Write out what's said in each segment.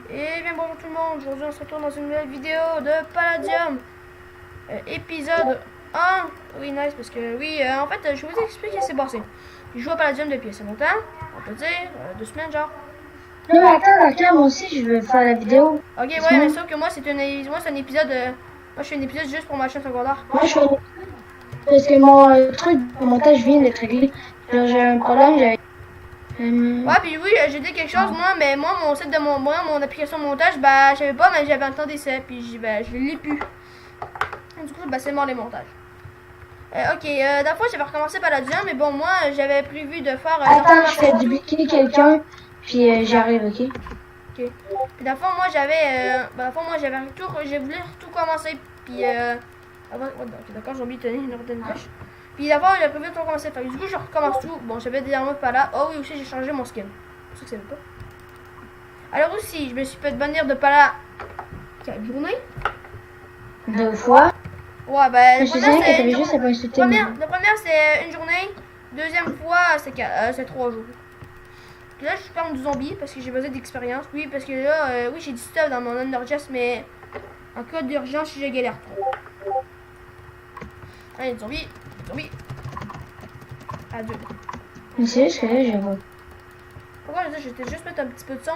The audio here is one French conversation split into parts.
Et bien bonjour tout le monde, aujourd'hui on se retrouve dans une nouvelle vidéo de Palladium, épisode 1. Oui nice parce que oui, en fait je vais vous expliquer ce qui s'est passé. Je joue à Palladium depuis assez longtemps, on peut dire 2 semaines genre. Non, mais attends, d'accord, moi aussi je veux faire la vidéo. Ok ouais mais Doucement. sauf que moi c'est un épisode, moi je fais un épisode juste pour ma chaîne secondaire. Moi je fais parce que mon truc de montage vient d'être réglé. Genre j'ai un problème, j'avais. Ouais puis oui j'ai dit quelque chose moi, mais moi mon site de mon application de montage, bah j'avais pas mais j'avais entendu ça puis je l'ai plus. Et du coup bah c'est mort les montages. Ok, la fois j'avais recommencé Palladium, mais bon, moi j'avais prévu de faire. Attends, je fais dupliquer quelqu'un, puis j'arrive, ok? Ok. Puis la fois moi j'avais tout, j'ai voulu tout commencer, puis ok, d'accord, j'ai oublié de tenir une ordre de tâche. Puis la fois j'avais prévu de tout commencer, fait, du coup je recommence tout. Bon, j'avais des armes pas là. Oh oui, aussi j'ai changé mon skin. C'est ça que ça veut pas. Alors aussi, je me suis fait bannir de pas là. Quelle journée? 2 fois. Ouais, ben Je sais que t'avais juste à pas insulter moi. La première c'est une journée. Deuxième fois c'est 3 jours. Puis là je suis du zombie parce que j'ai besoin d'expérience. Oui parce que là oui j'ai du stuff dans mon Underchest, mais en cas d'urgence si je galère trop. Allez zombie. Adieu. Mais c'est juste que là je vois. Pourquoi je j'étais juste mettre un petit peu de son.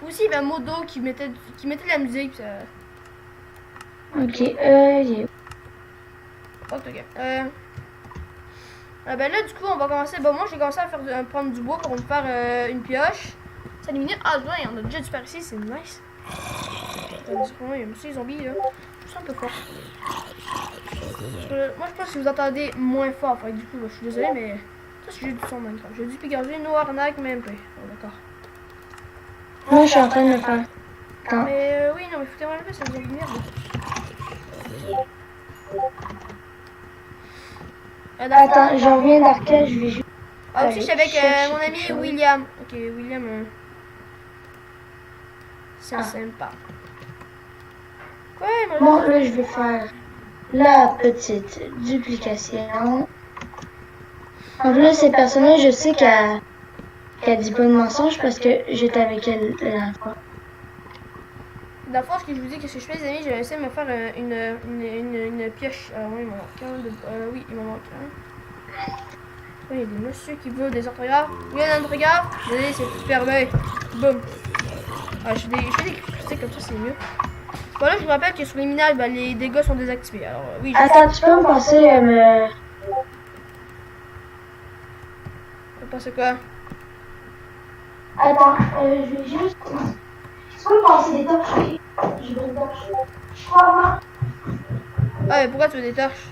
Aussi il y avait un modo qui mettait de la musique. Ça... Ok, yeah. Ok. Ben là du coup on va commencer. Bon moi j'ai commencé à prendre du bois pour me faire une pioche. 5 minutes. Ah ouais, on a déjà du par ici, c'est nice. Il y a aussi les zombies là. Je sens un peu fort. Moi je pense que vous entendez moins fort. Fait, du coup je suis désolé mais ça c'est juste du son Minecraft. J'ai dû pigarder nos arnaques même. Oh, d'accord. Moi je suis en train de me faire. Attends. Mais oui non mais foutez-moi le fait, ça devient de merde. Attends, j'en reviens d'arcade, je vais juste. Ah aussi je suis avec mon ami William. Ok William. C'est sympa. Ouais, Bon, là je vais faire la petite duplication. Donc là, cette personne-là, je sais qu'elle dit pas de mensonge parce que j'étais avec elle la dernière fois. La fois, ce que je vous dis, qu'est-ce que je fais, les amis, j'ai essayé de me faire une pioche. Oui, il m'en manque un. Oui, il m'en manque un. Oui, il y a des messieurs qui veulent des orthographes. Oui, il y a un orthographe. Désolé, c'est super bien. Boum. Ah, je fais des critiques comme ça, c'est mieux. Bon, là, je vous rappelle que sur les minages, bah, les dégâts sont désactivés. Alors, oui. Attends, tu peux me passer me. Vous pensez quoi? Attends, je vais juste. Tu peux me passer des torches? Je veux des torches. Je crois avoir. Ah, mais pourquoi tu veux des torches?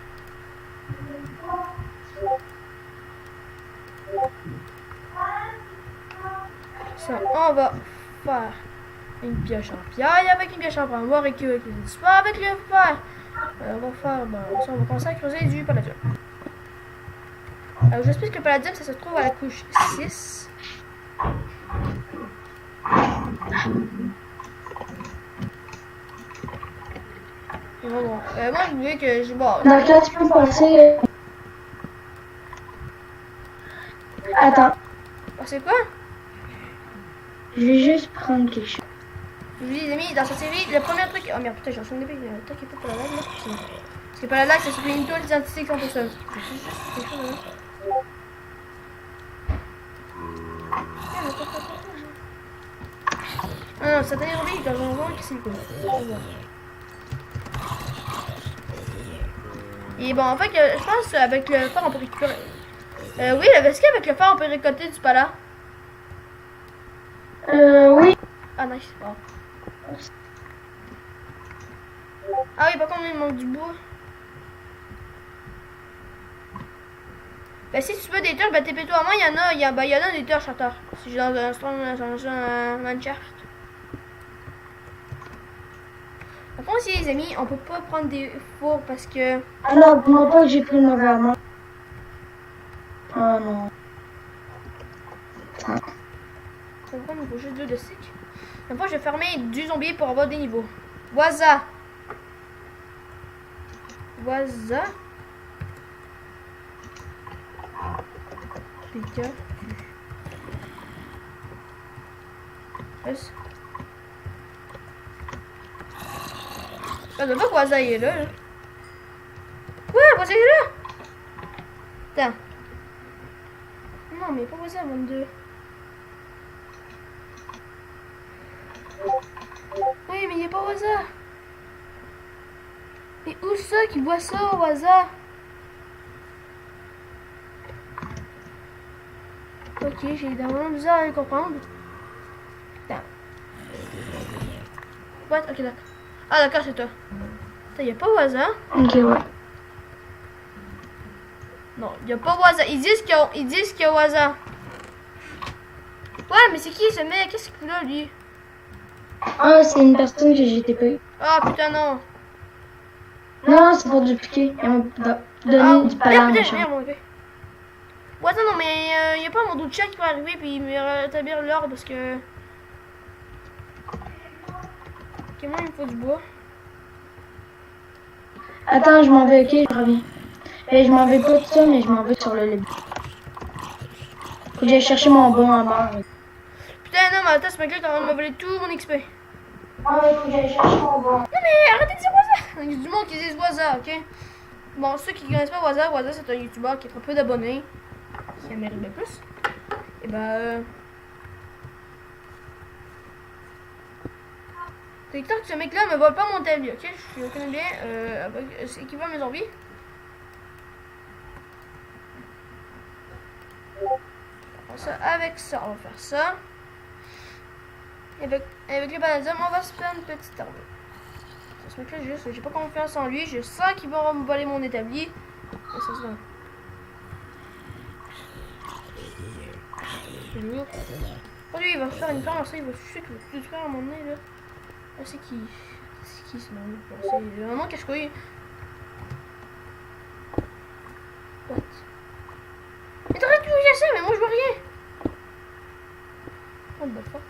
Ça, on va faire une pioche en pierre avec une pioche en bronze. On va récupérer du sport avec le fer. On va faire, bon, ça, on va commencer à creuser du palladium. Alors, j'explique que le palladium, ça se trouve à la couche 6. Bon, moi, je voulais que je... Bon, Donc là, tu peux me passer. Attends, c'est quoi? je vais juste prendre quelque chose. Je vous dis, les amis, dans cette série, le premier truc... Oh merde, putain, j'ai reçu une épée. T'inquiète pas pour la lag, là. Parce que pas la lag, ça supprime tous les identités qui sont tout seuls. Je sais juste quelque chose, là. Ah non, ça t'a envie quand j'en vois qui c'est le coup. Et bon, en fait, je pense avec le phare, on peut récupérer. Oui, est-ce qu'avec le phare, on peut récolter du pala? Oui. Ah, nice. Wow. Ah oui, par contre, il manque du bois. Ben, si tu veux des torches, ben, TP-toi à moi, il y en a des torches à terre. Si j'ai dans un Minecraft. Par contre, aussi, les amis, on peut pas prendre des fours parce que. Ah non, dis-moi pas que j'ai pris le mauvais amant. Oh non. Attends. Ça va nous faut juste 2 de stick. Une fois, je vais fermer du zombie pour avoir des niveaux. Waza. Pika. Ah, de pas que Waza il est là. Ouais, Waza il est là. Attends. Non, mais pas Waza, 22. Oui, mais il n'y a pas Waza. Mais où ça qui voit ça, Waza? Ok, j'ai vraiment bizarre à le comprendre. Attends. What? Ok, d'accord. Ah, d'accord, c'est toi. Attends, y a pas Waza? Ok, ouais. Non, y a pas Waza. Ils disent qu'il y a Waza. Ouais, mais c'est qui ce mec? Qu'est-ce qu'il fout là, lui? Ah, c'est une personne que j'ai TP. Ah, putain, non. Non, c'est pour dupliquer. Ils m'ont donné Ah, du palais merde, méchant. merde, mon épée. Ouais, attends, non, mais y a pas mon dos de chat qui va arriver puis me rétablir l'ordre parce que. Ok, moi, il me faut du bois. Attends, je m'en vais, ok, je reviens. Et je m'en vais pas tout ça, mais je m'en vais sur le lit. Faut que j'aille chercher mon bon en mort. Putain, non, mais attends, ce mec-là est en train de me voler tout mon XP. Ah ouais, faut que j'aille chercher mon bon. Non, mais arrêtez de dire Waza! Il y a du monde qui dit Waza, ok? Bon, ceux qui connaissent pas Waza, Waza c'est un youtubeur qui a trop peu d'abonnés, qui en mérite bien plus. Et ben. C'est clair que ce mec-là me vole pas mon établi, ok? Je le connais bien, c'est équivalent à mes zombies. On va faire ça avec ça, on va faire ça. Et avec le banadium, on va se faire une petite arme. Ce mec-là, j'ai pas confiance en lui, je sens qu'il va me voler mon établi. Et ça se va. C'est lourd. Oh, lui, il va faire une ferme, ça, il va toucher, qu'il va tout détruire à un moment donné, là. Ah, c'est qui? C'est qui ce monde? C'est vraiment cache-couille. What? Mais t'arrêtes de bouger ça, mais moi je vois rien! What the fuck?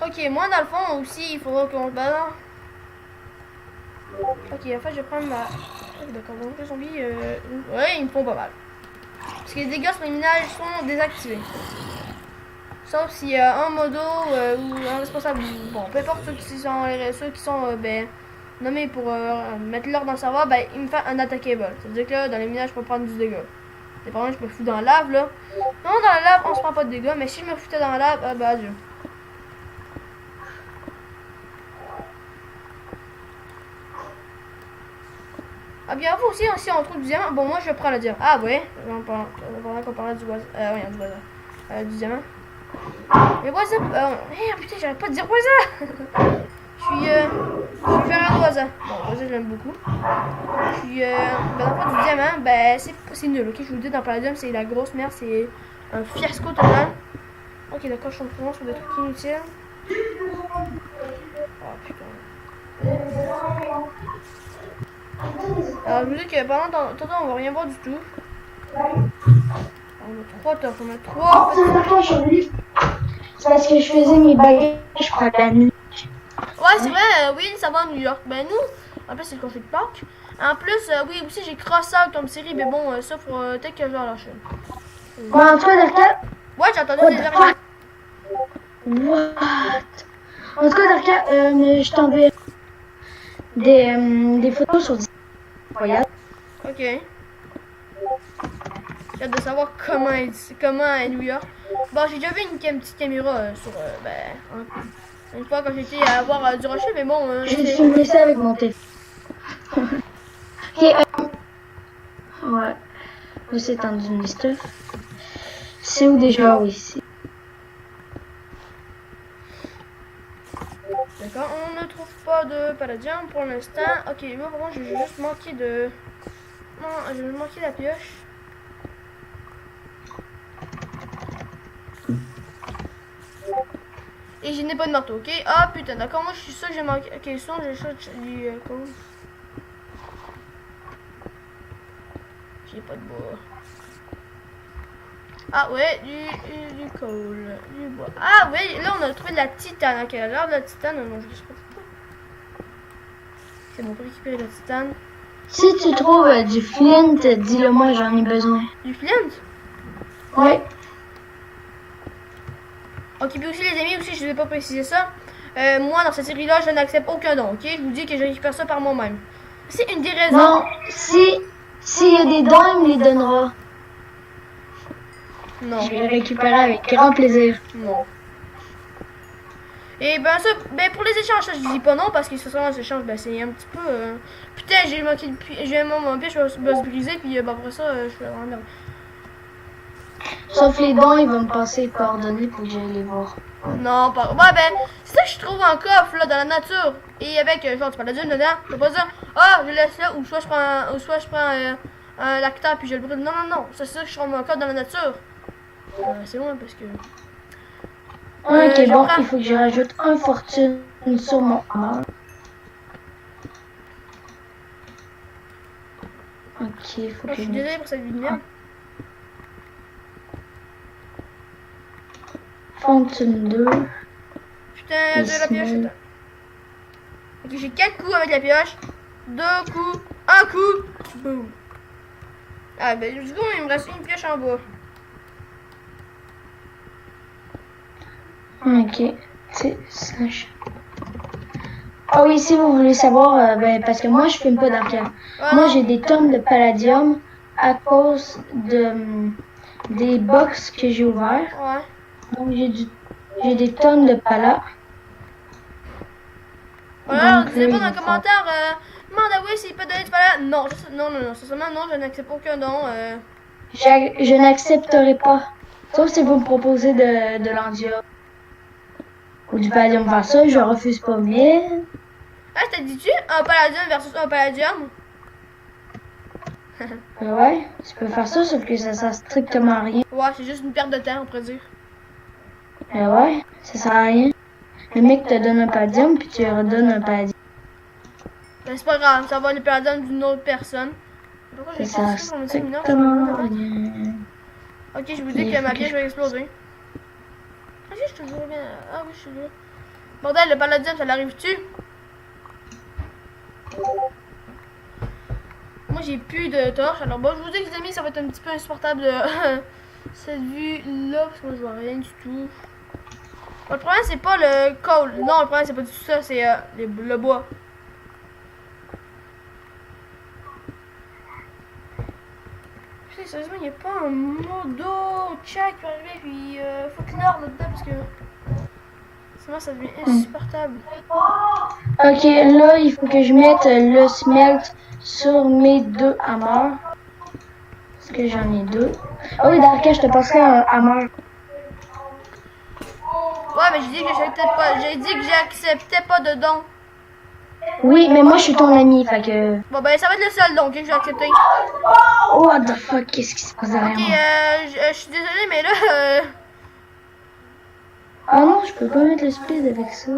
Ok, moi dans le fond aussi, il faudra qu'on se balance. Ok, en fait, je vais prendre ma. Ok, d'accord, donc les zombies, ouais, ils me font pas mal. Parce que les dégâts sur les minages sont désactivés. Sauf s'il y a un modo ou un responsable, bon, peu importe ceux qui sont ben, nommés pour mettre l'ordre dans le serveur, ben, il me fait un attaquable. C'est-à-dire que là, dans les minages, je peux prendre du dégât. C'est pas vrai, je me fous dans la lave, là. Non, dans la lave, on se prend pas de dégâts, mais si je me foutais dans la lave, ah bah adieu. Ah bien, vous aussi, si on trouve du diamant, bon, moi je prends le diamant. Ah ouais, pendant qu'on parlait du voisin, oui, du voisin, du diamant. Mais voisin, putain, j'arrête pas de dire voisin. Je suis fan de voisin. Bon, voisin, je l'aime beaucoup. Je suis, ben, dans le fond, du diamant, ben, c'est nul, ok, je vous le dis, dans Palladium, c'est la grosse merde, c'est un fiasco total. Ok, d'accord, je suis en train sur des trucs inutiles. Oh putain. Alors, je vous dis que pendant tantôt, on va rien voir du tout. On a 3 tops, on a 3. C'est parce que je faisais mes bagages, je crois, la nuit. Ouais, c'est vrai, oui, ça va à New York. Ben, nous, en plus, c'est le conflit de Pâques. En plus, oui, aussi, j'ai cross out comme série, mais bon, ça, faut peut-être que je vais la chaîne. Bon, en tout cas, Darka. Ouais, j'ai entendu des araignées. What? En tout cas, Darka, je t'enverrai des photos sur incroyable. Ok. J'ai hâte de savoir comment à New York. Bon, j'ai déjà vu une petite caméra sur, ben, une fois quand j'étais à voir du rocher, mais bon. J'ai filmé ça avec mon téléphone. Ok, ouais. Où c'est tendu une liste? C'est où déjà? Oui, ici. D'accord, on ne trouve pas de palladium pour l'instant. Ok, moi par contre, j'ai juste manqué de. Non, j'ai manqué la pioche. Et je n'ai pas de marteau, ok? Ah putain, d'accord, moi je suis sûr que j'ai manqué. Ok, son, j'ai du. J'ai pas de bois. Ah ouais, du coal, du bois. Ah ouais, là on a trouvé de la titane. Ok, alors de la titane, non, je sais pas. C'est bon, pour récupérer la titane. Si tu trouves du flint, dis-le moi, j'en ai besoin. Du flint? Ouais. Ok, puis aussi les amis, aussi je ne vais pas préciser ça. Moi dans cette série-là, je n'accepte aucun don, ok? Je vous dis que je récupère ça par moi-même. C'est une des raisons. Non, s'il y a des dons, il me les donnera. Non. Je vais les récupérer avec grand plaisir. Non. Et ben ça, ben pour les échanges, ça je dis pas non parce que ce sont les échanges, ben c'est un petit peu. Putain, j'ai manqué de j'ai mon piège va se briser puis ben, après ça, je fais vraiment merde. Sauf les dons, il va me passer les coordonnées pour que j'aille les voir. Non, pas. Ouais, ben, c'est ça que je trouve un coffre là dans la nature. Et avec genre du paladin dedans, c'est pas ça. Ah, je laisse là, ou soit je prends un lactaire puis je le brûle. Non, non, non, c'est ça que je trouve un coffre dans la nature. C'est loin parce que. Ok, je bon, prends- il faut que je rajoute un fortune sur mon armure. Ok, il faut Oh, je que suis je désolée mette pour cette vie de merde. fortune 2. Putain, de la pioche, Ici. attends. Ok, j'ai 4 coups avec la pioche. 2 coups, 1 coup. Boum. Ah, ben, du coup, il me reste une pioche en bois. Ok, c'est slash. Ah oui, si vous voulez savoir, ben, parce que moi je filme pas d'arcade. Ah, Moi non. j'ai des tonnes de palladium à cause des box que j'ai ouverts. Ouais. Donc j'ai des tonnes de pala. Voilà, alors, Donc disait là, pas il dans va les falloir- commentaires, demande à oui s'il peut donner du palais. Non, non, non, non, c'est seulement non, je n'accepte aucun don. Je n'accepterai pas. Sauf si vous me proposez de l'endium ou du palladium vers ça, je refuse pas. Mais Ah, t'as dit-tu un palladium versus un palladium? ouais, tu peux faire ça, sauf que ça sert strictement à rien. Ouais, c'est juste une perte de temps, on pourrait dire. Ouais, ça sert à rien. Le mec te donne un palladium, puis tu lui redonnes un palladium. Ben, c'est pas grave, ça va être le palladium d'une autre personne. Pourquoi j'ai Ça fait sert ça pour me dire mineur? strictement à rien. Ok, je vous dis Il que faut ma que pièce je- va exploser. Ah, si, je te jure bien. Ah, oui, je suis là. Bordel, le palladium, ça l'arrive-tu? Moi, j'ai plus de torches. Alors, bon, je vous dis que les amis, ça va être un petit peu insupportable cette vue-là, parce que moi, je vois rien du tout. Bon, le problème, c'est pas le coal. Non, le problème, c'est pas du tout ça, c'est le bois. Putain, sérieusement, il n'y a pas un modo check qui va arriver, puis faut qu'il meure là-dedans, parce que sinon, ça devient insupportable. Ok, là, il faut que je mette le smelt sur mes 2 hammers. Parce que j'en ai 2. Ah oui, Darka, je te passerai un hammer. Ouais, mais j'ai dit que j'acceptais pas. J'ai dit que j'acceptais pas de don. Oui, mais moi, je suis ton ami, fait que... Bon, ben, ça va être le seul don que je vais accepter. What the fuck, qu'est-ce qui se passe derrière Ok, moi? je suis désolée, mais là, Ah non, je peux pas mettre le speed avec ça.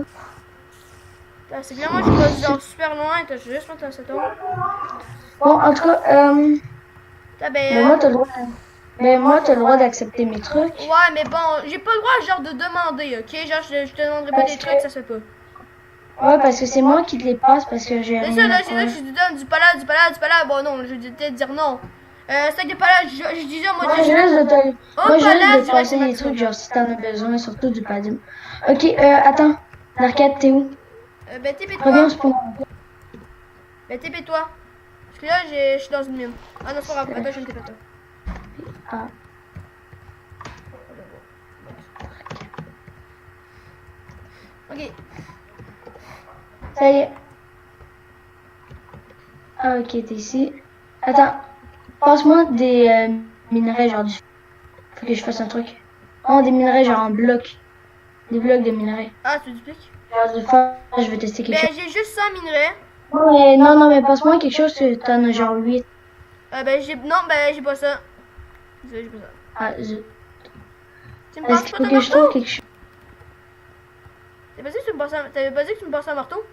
c'est clairement que je vais genre super loin. Attends, je vais juste mettre un seton. Bon, en tout cas, Là, mais moi, t'as le droit... Mais moi, t'as le droit d'accepter mes trucs. ouais, mais bon, j'ai pas le droit, genre, de demander, ok? Genre, je te demanderai pas Parce des que- trucs, ça se fait pas. Ouais, parce que c'est moi qui te les passe, parce que j'ai C'est rien ça, là, à c'est là que faire. je te donne du palade. Bon, non, je vais peut-être dire non. Steak de palade, je disais, moi, Moi, je risque de te... Un Moi, je palade, risque de je te passer vais des mettre trucs, genre, si t'en as besoin, surtout du palladium. Ok, attends. Darkade, t'es où? Ben, Reviens au TP-toi. spawn. Ben, TP-toi. Parce que là, je suis dans une mine. Ah non, c'est pas grave. Attends, je me TP-toi. Ah. Ok. Ça y est. Ah, ok, t'es ici. Attends. Passe-moi des minerais, genre du... Faut que je fasse un truc. Oh, des minerais, genre en bloc. Des blocs de minerais. Ah, tu dupliques? Genre de fois, je vais tester quelque Ben, chose. j'ai juste 100 minerais. Non, mais passe-moi quelque chose, t'en as genre 8. Ben, non, ben, j'ai pas ça. Désolé, j'ai pas ça. Ah, zut. Tu me Est-ce passes qu'il pas faut ton que je trouve marteau? quelque chose? T'avais pas dit que tu me passais t'avais pas dit que tu me passais un marteau?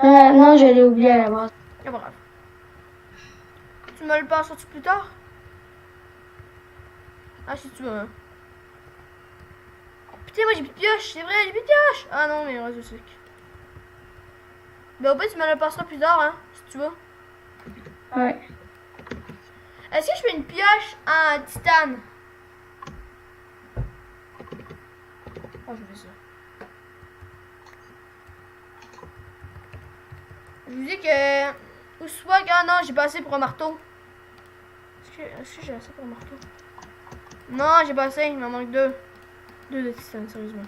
Non, je l'ai oublié à la base. C'est pas grave. Tu me le passes plus tard? Ah, si tu veux. Hein. Putain, moi j'ai plus de pioche, c'est vrai, j'ai plus de pioche! Ah non, mais il reste sec. Ben, au pire, tu me le passeras plus tard, hein, si tu veux. Ouais. Est-ce que je fais une pioche en titane? Oh, je fais ça. Je vous dis que... Ou soit que... Ah non, j'ai pas assez pour un marteau. Est-ce que j'ai assez pour un marteau? Non, j'ai pas assez. Il m'en manque 2. 2 de titane, sérieusement.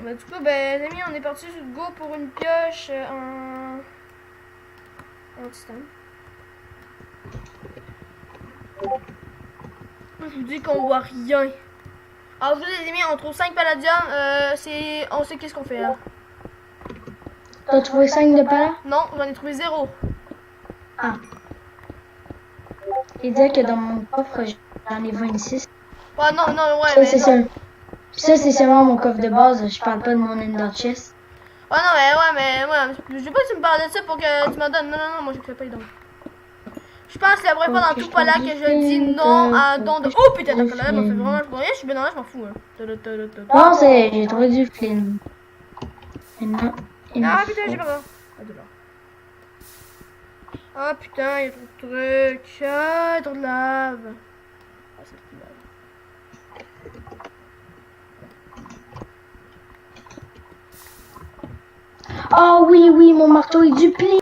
Bah, du coup, ben, les amis, on est parti sur le go pour une pioche en titane. Je vous dis qu'on voit rien. Alors, je vous dis, les amis, on trouve 5 palladium. On sait qu'est-ce qu'on fait là. T'as trouvé 5 de pala? Non, j'en ai trouvé 0. Ah. Il dit que dans mon coffre, j'en ai 26. Ouais, non, non, ouais, Ça, mais c'est non. ça. Ça, c'est seulement mon coffre de base. Je parle pas de mon ender chest. Ouais, non, mais ouais, je veux pas que tu me parles de ça pour que tu m'en donnes. Non, non, non, moi je crée pas les dons. Je pense que c'est la première fois dans tout Pala que je dis non à un don de. Oh putain, la Pala m'a fait vraiment. Pour rien, je suis bien dans là, je m'en fous. Hein. Non, c'est. J'ai trouvé du flint. Maintenant, Ah putain, j'ai pas peur. Ah, de là. Ah putain, il y a trop de trucs. Ah, trop de lave. Ah, c'est trop de lave. Oh oui, oui, mon marteau est duplié.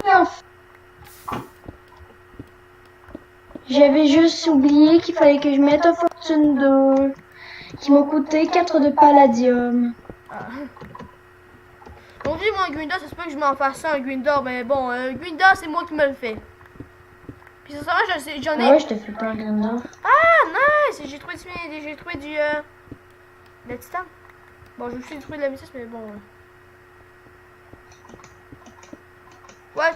J'avais juste oublié qu'il fallait que je mette un fortune d'or qui m'a coûté 4 de palladium. Ah. Donc, j'ai moi un Gwyndor, ça se peut que je m'en fasse un Gwyndor, mais bon, Gwyndor, c'est moi qui me le fais. Puis, sincèrement, j'en ai. Ah ouais, je te fais pas un Gwyndor. Ah, nice! J'ai trouvé du. De la titane. Bon, je me suis trouvé de la métisse, mais bon. Ouais.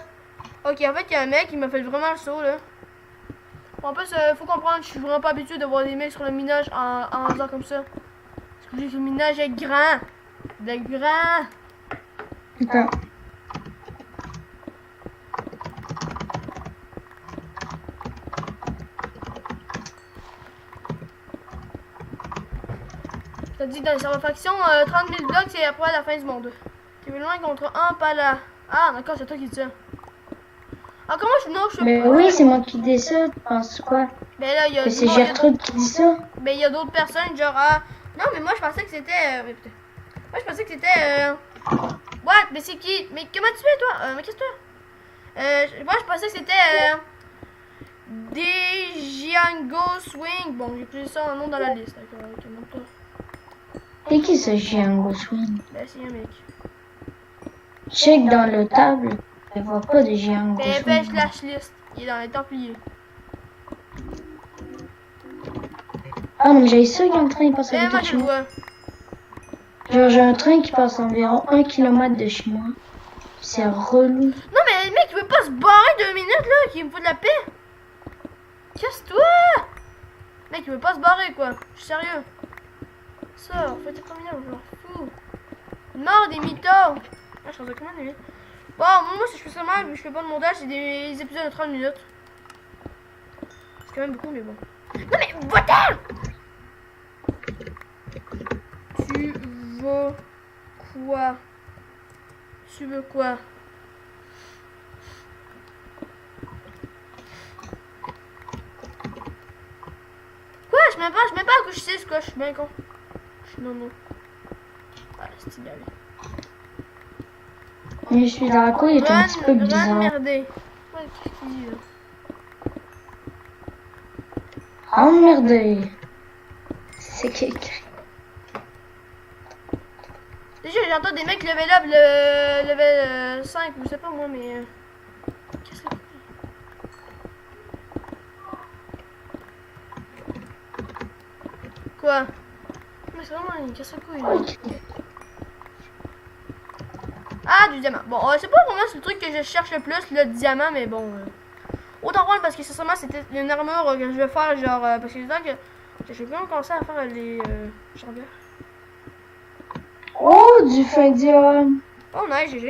Ok, en fait, il y a un mec qui m'a fait vraiment le saut, là. En plus, faut comprendre, je suis vraiment pas habitué de voir des mecs sur le minage en faisant comme ça. Parce que le minage est grand. De grand. Attends. T'as dit dans les serveurs factions, 30 000 blocs, c'est après la fin du monde. T'es loin contre un pala. Ah, d'accord, c'est toi qui dis ça. Ah, comment je. Non, je sais Mais pas. oui, c'est moi qui dis ça. Tu penses quoi? Mais là, il y a. Que c'est Gertrude qui dit ça? Mais il y a d'autres personnes, genre. Non, mais moi, je pensais que c'était. Mais putain. Moi, je pensais que c'était. What? Mais c'est qui? Mais comment tu fais, toi? Mais qu'est-ce que toi? Moi, je pensais que c'était. Django Swing. Bon, j'ai pris ça en nom dans la liste. D'accord, ok, montre-toi. Et qui ce Django Swing? Ben, c'est un mec. Check dans le table. Je vois pas de Django Ben, Swing. fais slash list. Il est dans les Templiers. Ah non, mais j'ai ça qui est en train de passer à Ben, moi, côté de je chez le moi. vois. Genre, j'ai un train qui passe environ 1 km de chez moi. C'est relou. Non, mais le mec, il veut pas se barrer 2 minutes, là, qui me fout de la paix. Casse-toi! Mec, il veut pas se barrer, quoi. Je suis sérieux. Ça, en fait, c'est combien, je m'en fous. Mort des mythos. Ah, je faisais combien de minutes? Bon, moi, si je fais seulement, je fais pas de montage, c'est des épisodes de 30 minutes. C'est quand même beaucoup, mais bon. Non, mais, va-t'en! Tu veux quoi? Tu veux quoi? Quoi? Je mets pas à coucher 6, quoi. Je suis bien con. Je suis nono. Ah, c'est bien. Mais je suis dans la cour, il est un petit peu Run bizarre. merdé. Ouais, qu'est-ce qu'il dit, là? Emmerdé. C'est quelqu'un. Déjà, j'entends des mecs level up, le level 5, je sais pas moi, mais. Qu'est-ce que. Quoi? Mais c'est vraiment une casse couille là. Ah, du diamant. Bon, c'est pas vraiment le truc que je cherche le plus, le diamant, mais bon. Autant prendre parce que sincèrement, c'était une armure que je vais faire, genre. Parce que je que je vais bien commencer à faire les chargeurs. Oh, du Fendium. Oh, nice, GG.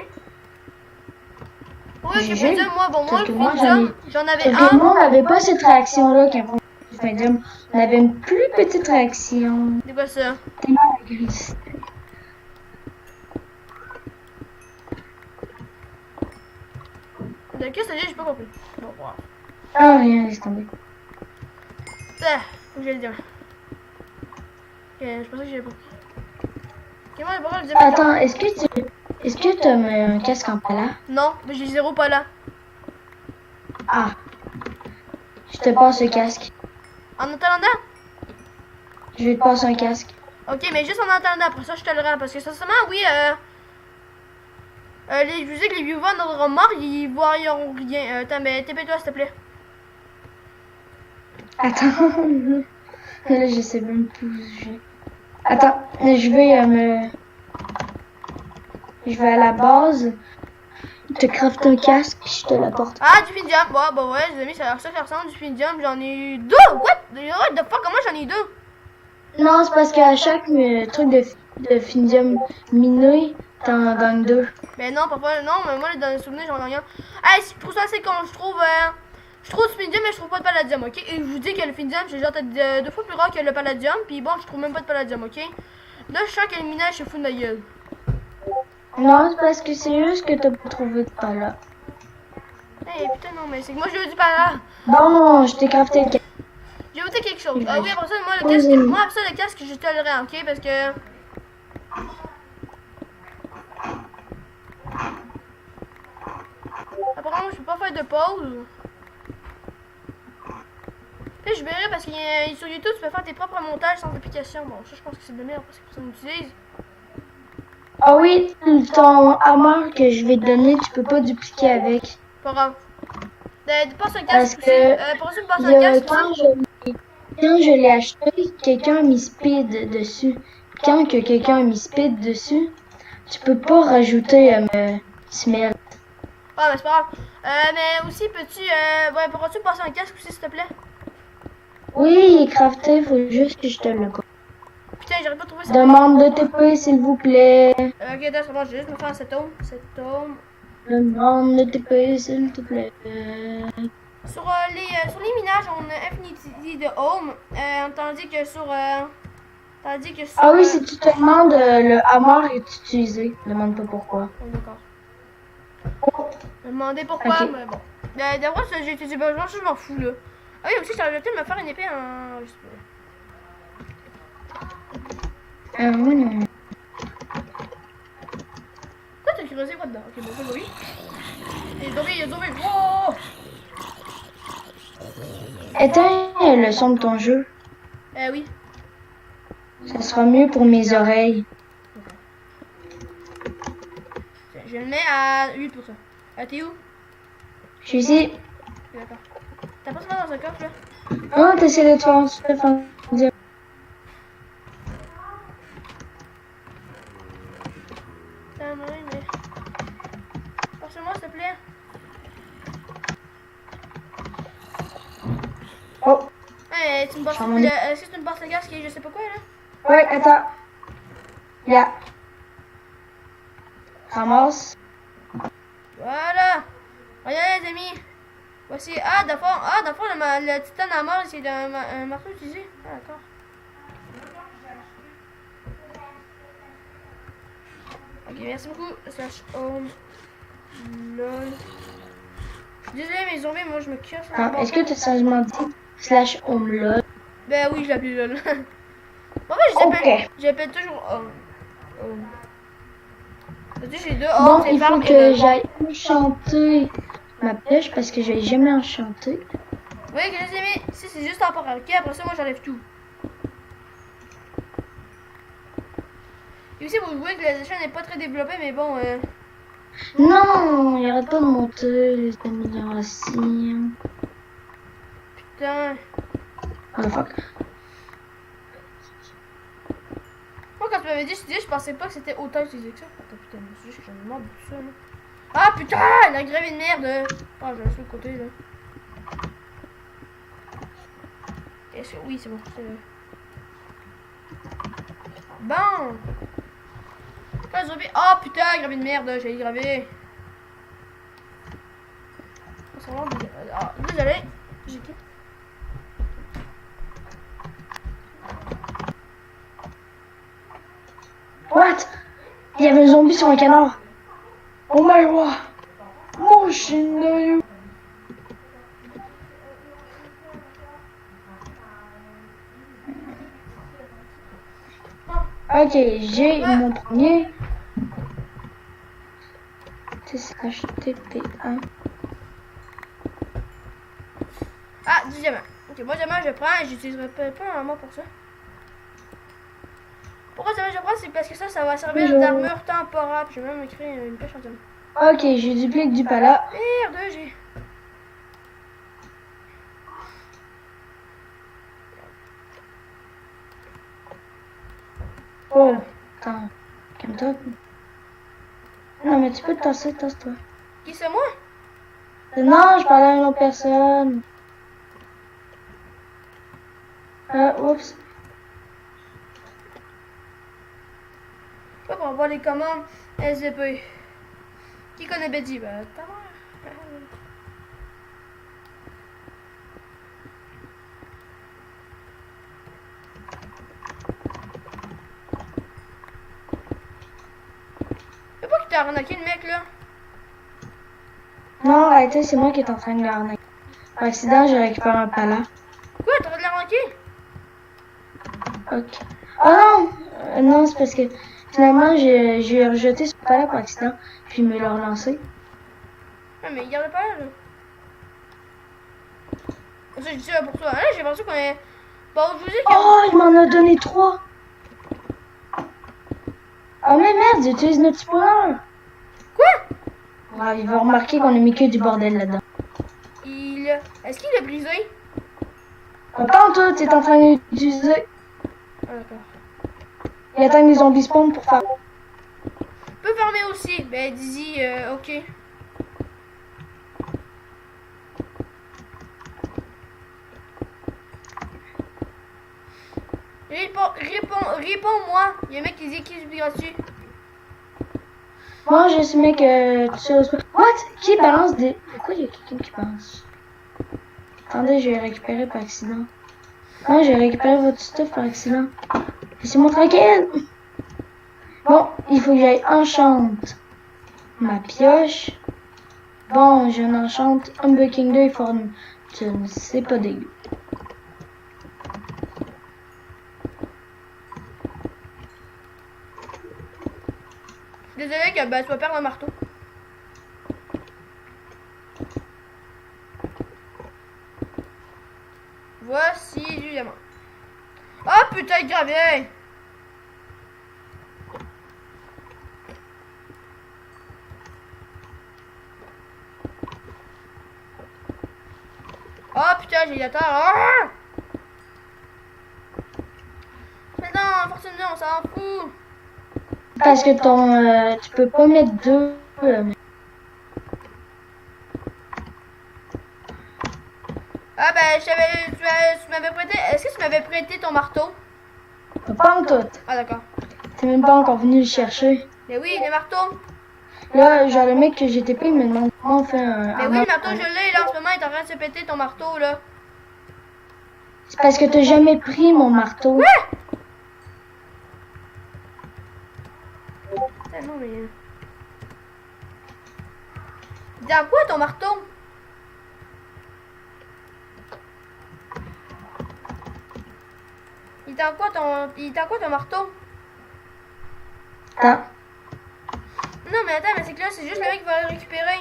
Ouais, j'ai GG. fait ça, moi, bon, moi, Parce que le moi, Fendium, j'en avais Parce que un. moi, on n'avait pas cette réaction-là quand on Findium, on avait une plus petite réaction. C'est quoi ça? Tellement agressif. De qu'est-ce que j'ai pas compris. Bon, wow. Ah, rien, laisse tomber. Ah, faut que j'aille le dire. Ok, je pensais que j'avais pas. Ok, moi, pourquoi je disais pas. Attends, est-ce que tu as un casque en pala? Non, mais j'ai zéro pas là. Ah. Je te passe le casque. En attendant? Je vais te passer un casque. Ok, mais juste en attendant, après ça, je te le rends. Parce que sincèrement, oui, je sais que les viewers n'auront mort, ils voyeront rien. Attends, mais TP-toi, s'il te plaît. Attends. Là, je sais même plus où je vais. Attends, je vais Je vais à la base. Te crafte un casque, je te l'apporte. Ah, du Findium. Bon, bah ouais, les amis, ça ressemble du Findium. J'en ai eu deux. What the fuck, comment j'en ai eu deux? Non, c'est parce qu'à chaque truc de Findium miné, t'en gagnes 2. Mais non, papa, non, mais moi, dans les souvenirs, j'en ai rien. Ah, c'est pour ça, c'est quand je trouve du Findium, mais je trouve pas de Palladium, ok? Et je vous dis que le Findium, c'est genre deux fois plus rare que le Palladium. Puis bon, je trouve même pas de Palladium, ok? Là, je sens que le minage, je fous de ma gueule. Non, c'est parce que c'est juste que t'as pas trouvé de pala. Eh putain, non, mais c'est que moi, je veux du Palla. Bon, je t'ai crafté le casque. Je vais vous dire quelque chose. Ah oui, après ça, moi, après ça, le casque, je te le rends, ok? Parce que. Apparemment, je peux pas faire de pause. Puis je verrai parce que sur YouTube, tu peux faire tes propres montages sans application. Bon, ça, je pense que c'est le meilleur parce que personne n'utilise. Ah oui, ton hammer que je vais te donner, tu peux pas dupliquer avec. Pas grave. Passe un Parce casque que aussi. Pour ça, passe un casque aussi. quand je l'ai acheté, quelqu'un a mis speed dessus. Quand que quelqu'un a mis speed dessus, tu peux pas rajouter smell. Ah, mais c'est pas grave. Mais aussi, peux-tu. Ouais, pourras-tu passer un casque aussi, s'il te plaît? Oui, il est crafté, faut juste que je te le colle. Putain, j'aurais pas trouvé ça. Demande de TP, s'il vous plaît. Ok, attends, c'est bon, je vais juste me faire cet homme. Demande de TP, s'il te plaît. Sur les minages, on a Infinity de Home. Tandis que sur. Ah oui, si tu te demandes, le hammer est utilisé. Demande pas pourquoi. Oh, d'accord. Je me demandais pourquoi, Ok. mais bon. D'abord, j'ai utilisé besoin, je m'en fous là. Ah oui, aussi, j'aurais peut-être me faire une épée en. Je sais pas. Oui, non. Pourquoi t'as creusé quoi dedans? Ok, bon, c'est oui. Il y a des zombies. Oh! Éteins le son de ton jeu. Oui. Ça sera mieux pour mes oreilles. Tiens, je le mets à 8%. T'es où? Je suis ici. D'accord. T'as pas ça dans un coffre là? Oh, t'essaies de te faire dire. T'as un oreille, mais. Passe-moi, s'il te plaît. Oh, Hey, tu me passes est-ce que tu me passes le gaz qui est je sais pas quoi là? ouais, attends. Là. Ramasse. Voilà! Regardez les amis! Voici. Ah, d'abord, le titane à mort, c'est un marteau utilisé. Ah, d'accord. Ok, merci beaucoup. Slash home. Lol. Désolé, mes zombies, moi je me casse. Ah, est-ce que tu as sagement dit /home lol? Ben oui, je l'appelle lol. En fait, j'appelle toujours home. J'ai deux home, Bon, c'est il faut farm et que lol. j'aille enchanter ma pêche parce que je l'ai jamais enchanté. Oui, les amis, si c'est juste temporaire, ok? Après ça, moi j'enlève tout. Et aussi, vous voyez que la chaîne n'est pas très développée, mais bon. Non, il arrête pas de monter les améliorations. Putain. Oh fuck. Moi, quand tu m'avais dit, je pensais pas que c'était autant utilisé que ça. Attends, putain, c'est juste que j'en ai marre de tout ça, là. Ah, putain, la gravée de merde. Ah, je laisse le côté, là. Est-ce que... Oui, c'est bon, c'est vrai. Bon. Pas zombie. Oh, putain, gravée de merde, j'ai gravé. Oh, c'est vraiment désolé. Ah, désolé. J'ai tout. Il y avait un zombie sur un canard. Oh my god. Mon chien. Ok, j'ai mon premier. HTTP1. Ah, 10 diamants. Ok, moi diamant je prends et j'utiliserai pas un mot pour ça. Pourquoi diamant je prends? C'est parce que ça va servir d'armure temporaire. Puis je vais même écrire une pêche en diamant. Ok, je duplique du pala. Merde, j'ai. Oh, attends. Calme-toi. Non, mais tu peux te tasser, tasse-toi. Qui c'est moi? Non, je parlais à une autre personne. Oups. Pas pour avoir les commandes SVP. Qui connaît Betty? Ben, ta mère. C'est pas qui t'a arnaqué le mec là? Non, arrêtez, c'est moi qui est en train de l'arnaquer. Par accident, j'ai récupéré un pala. Quoi? T'aurais de l'arnaquer? Ok. Oh non! Non, c'est parce que finalement, j'ai rejeté ce pala par accident. Puis il me l'a relancé. Ouais, mais il garde pas là. Ça, je dis ça pour toi. Hein, j'ai pensé qu'on est. Bon, je vous dis que. Oh, il m'en a donné 3. Oh mais merde, j'utilise notre spawner. Quoi? Ouais, il va remarquer qu'on a mis que du bordel là-dedans. Est-ce qu'il l'a brisé? Attends, toi, t'es en train d'utiliser. Ah, d'accord. Il attend que les zombies spawn pour faire. Peut farmer aussi. Ben, Dizzy, ok. Réponds-moi. Il y a un mec qui dit qui se gratuit. Moi, je suis mec tout seul. What? Qui balance des. Pourquoi il y a quelqu'un qui balance? Attendez, je vais récupérer par accident. Non, j'ai récupéré votre stuff par accident. Laissez-moi tranquille. Bon, il faut que j'aille enchante ma pioche. Bon, je n'enchante un Bucking 2 forme. C'est pas dégueu. Désolé que ben, tu vas perdre un marteau. Voici du diamant. Oh putain, de gravier! Oh putain, j'ai la terre. Ah! Mais non, forcément, on s'en fout. Parce que ton. Tu peux pas mettre deux. Ah ben, tu m'avais prêté. Est-ce que tu m'avais prêté ton marteau? Pas en tout. Ah d'accord. T'es même pas encore venu le chercher. Mais oui, le marteau. Là, genre le mec que j'étais pas, il me demande comment on fait un. Mais oui, le marteau, je l'ai là en ce moment, il est en train de se péter ton marteau là. C'est parce que t'as jamais pris mon marteau. Ouais! Ah non, mais. Il est à quoi ton marteau? Il est à quoi ton marteau? Attends. Non, mais attends, mais c'est que là, c'est juste le mec qui va le récupérer.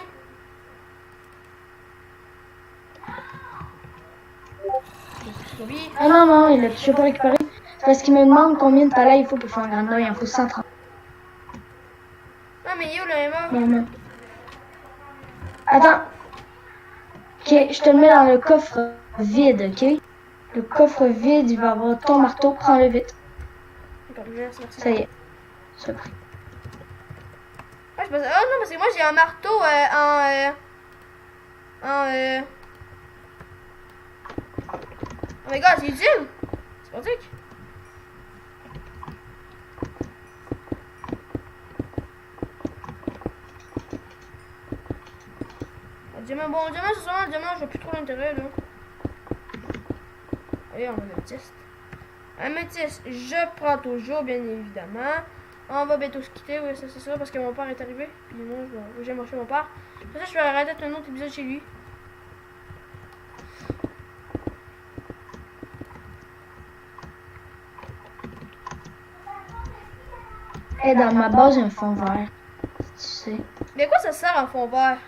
Oui. Ah non, non, il a toujours pas récupéré. C'est parce qu'il me demande combien de palas il faut pour faire un grand il en faut 130. Non, mais yo, là, il est mort. Non. Attends. Ok, je te le mets dans le coffre vide, ok? Le coffre vide, il va avoir ton marteau, prends-le vite. D'accord, merci. Ça y est. C'est pris. Ah, je pense... Oh non, parce que moi j'ai un marteau Oh my god, c'est utile! C'est pratique! Bon, diamant, ce soir, diamant, je vois plus trop l'intérêt là. Allez, on va améthyste. Améthyste, je prends toujours, bien évidemment. On va bientôt se quitter, oui, ça c'est ça, parce que mon père est arrivé. Puis moi, j'aime marcher mon père. Pour ça, je vais arrêter un autre épisode chez lui. Et dans ma base, il y a un fond vert. Tu sais. Mais à quoi ça sert un fond vert?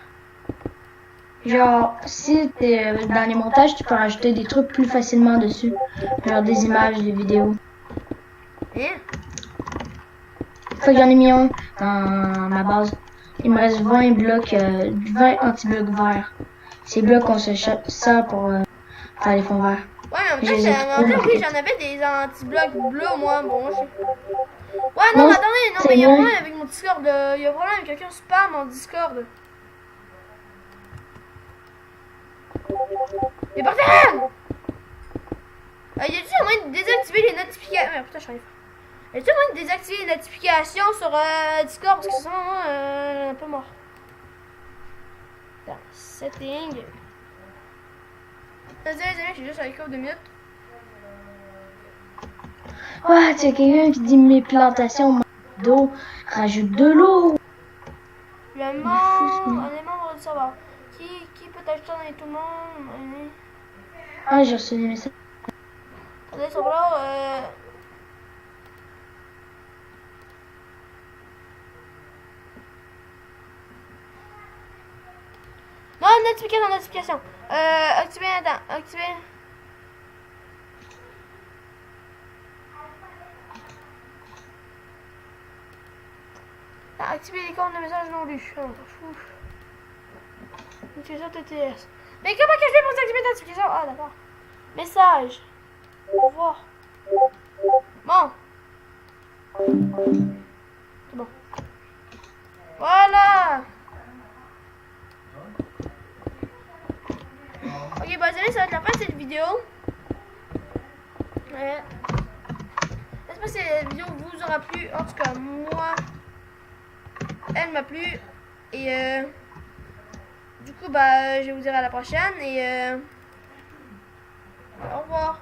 Genre, si t'es dans les montages, tu peux rajouter des trucs plus facilement dessus. Genre des images, des vidéos. Hein? Fait que j'en ai mis un dans ma base. Il me reste 20 blocs, 20 anti-blocs verts. Ces blocs qu'on se sert pour faire les fonds verts. Ouais, mais en Je les ai même temps, trouvés. oui, j'en avais des anti-blocs bleus, moi. Bon, moi, je... Ouais, non, Non, mais attendez, non, c'est mais il y a bien. problème avec mon Discord. Il y a problème, quelqu'un spam en Discord. Mais personne! Y a-t-il un moyen de désactiver les notifications? Putain, je suis arrivé. Y a-t-il un moyen de désactiver les notifications sur Discord? Parce que sinon, moi, j'en ai un peu mort. Dans setting. Désolé, les amis, je suis juste avec 2 minutes. Ouais, tu as quelqu'un qui dit mes plantations d'eau, rajoute de l'eau. Un des membres du serveur. Qui peut ajouter dans tout le monde? Ah, j'ai reçu des messages. Attendez, serveur, Non, notification. Activer, attends, activer. Activer les comptes de messages non lus. Oh, fou. Utilisation TTS. Mais comment que je fais pour activer les notifications? Ah, d'accord. Message. Au revoir. Bon. C'est bon. Voilà. Ok, bah, les amis, ça va être la fin de cette vidéo. J'espère que cette vidéo vous aura plu. En tout cas, moi, elle m'a plu. Et du coup, bah, je vais vous dire à la prochaine. Et au revoir.